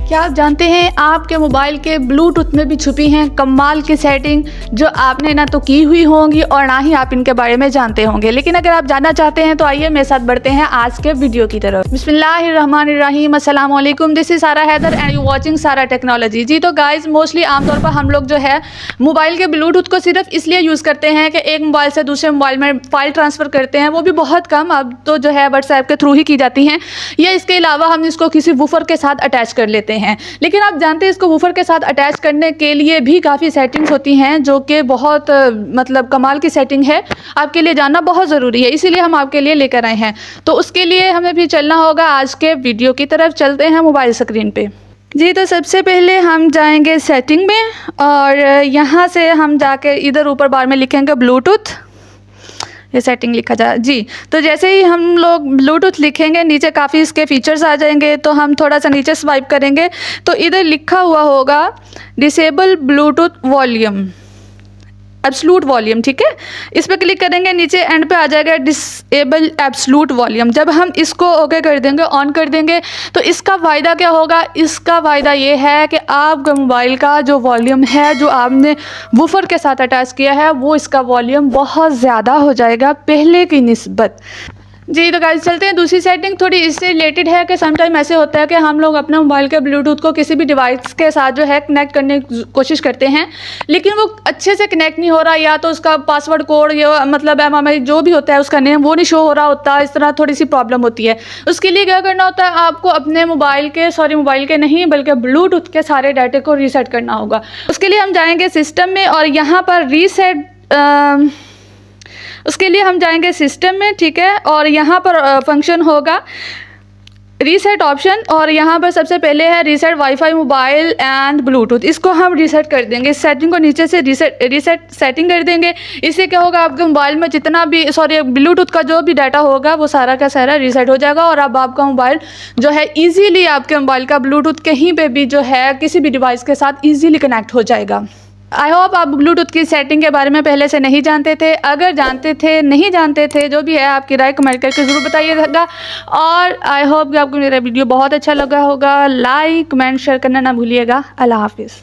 क्या आप जानते हैं आपके मोबाइल के ब्लूटूथ में भी छुपी हैं कमाल की सेटिंग जो आपने ना तो की हुई होंगी और ना ही आप इनके बारे में जानते होंगे। लेकिन अगर आप जानना चाहते हैं तो आइए मेरे साथ बढ़ते हैं आज के वीडियो की तरफ। बिस्मिल्लाहिर्रहमानिर्रहीम, अस्सलाम वालेकुम, दिस इज सारा हैदर एंड यू वाचिंग सारा टेक्नोलॉजी। जी तो गाइज मोस्टली आमतौर पर हम लोग जो है मोबाइल के ब्लूटूथ को सिर्फ इसलिए यूज़ करते हैं कि एक मोबाइल से दूसरे मोबाइल में फ़ाइल ट्रांसफ़र करते हैं, वो भी बहुत कम, अब तो जो है व्हाट्सएप के थ्रू ही की जाती हैं, या इसके अलावा हम इसको किसी वूफर के साथ अटैच कर लेते हैं। लेकिन आप जानते हैं इसको वूफर के साथ अटैच करने के लिए भी काफ़ी सेटिंग्स होती हैं जो कि बहुत मतलब कमाल की सेटिंग है, आपके लिए जानना बहुत ज़रूरी है, इसीलिए हम आपके लिए लेकर आए हैं। तो उसके लिए हमें भी चलना होगा आज के वीडियो की तरफ। चलते हैं मोबाइल स्क्रीन पे। जी तो सबसे पहले हम जाएंगे सेटिंग में और यहाँ से हम जाके इधर ऊपर बार में लिखेंगे ब्लूटूथ, ये सेटिंग लिखा जाए जी। तो जैसे ही हम लोग ब्लूटूथ लिखेंगे नीचे काफ़ी इसके फीचर्स आ जाएंगे, तो हम थोड़ा सा नीचे स्वाइप करेंगे तो इधर लिखा हुआ होगा disable Bluetooth volume, absolute volume, ठीक है। इस पर क्लिक करेंगे, नीचे एंड पे आ जाएगा डिसेबल एब्सलूट वॉल्यूम। जब हम इसको ओके कर देंगे, ऑन कर देंगे, तो इसका फ़ायदा क्या होगा? इसका फ़ायदा ये है कि आपका मोबाइल का जो वॉल्यूम है जो आपने वूफर के साथ अटैच किया है वो इसका वॉल्यूम बहुत ज़्यादा हो जाएगा पहले की निस्बत। जी तो गाइस चलते हैं दूसरी सेटिंग, थोड़ी इससे रिलेटेड है कि समटाइम ऐसे होता है कि हम लोग अपने मोबाइल के ब्लूटूथ को किसी भी डिवाइस के साथ जो है कनेक्ट करने की कोशिश करते हैं, लेकिन वो अच्छे से कनेक्ट नहीं हो रहा, या तो उसका पासवर्ड कोड या मतलब एमएमआई जो भी होता है उसका नेम वो नहीं शो हो रहा होता, इस तरह थोड़ी सी प्रॉब्लम होती है। उसके लिए क्या करना होता है, आपको अपने मोबाइल के नहीं बल्कि ब्लूटूथ के सारे डाटे को रीसेट करना होगा। उसके लिए हम जाएँगे सिस्टम में और यहाँ पर उसके लिए हम जाएंगे सिस्टम में, ठीक है, और यहाँ पर फंक्शन होगा रीसेट ऑप्शन, और यहाँ पर सबसे पहले है reset wifi mobile and Bluetooth. इसको हम रीसेट कर देंगे, इस सेटिंग को नीचे से रीसेट सेटिंग कर देंगे। इससे क्या होगा, आपके मोबाइल में जितना भी ब्लूटूथ का जो भी डाटा होगा वो सारा का सारा रीसेट हो जाएगा और अब आपका मोबाइल जो है ईजीली आपके मोबाइल का ब्लूटूथ कहीं पर भी जो है किसी भी डिवाइस के साथ ईजीली कनेक्ट हो जाएगा। आई होप आप ब्लूटूथ की सेटिंग के बारे में पहले से नहीं जानते थे, अगर जानते थे नहीं जानते थे जो भी है आपकी राय कमेंट करके ज़रूर बताइएगा। और आई होप कि आपको मेरा वीडियो बहुत अच्छा लगा होगा। लाइक कमेंट शेयर करना ना भूलिएगा। अल्लाह हाफिज़।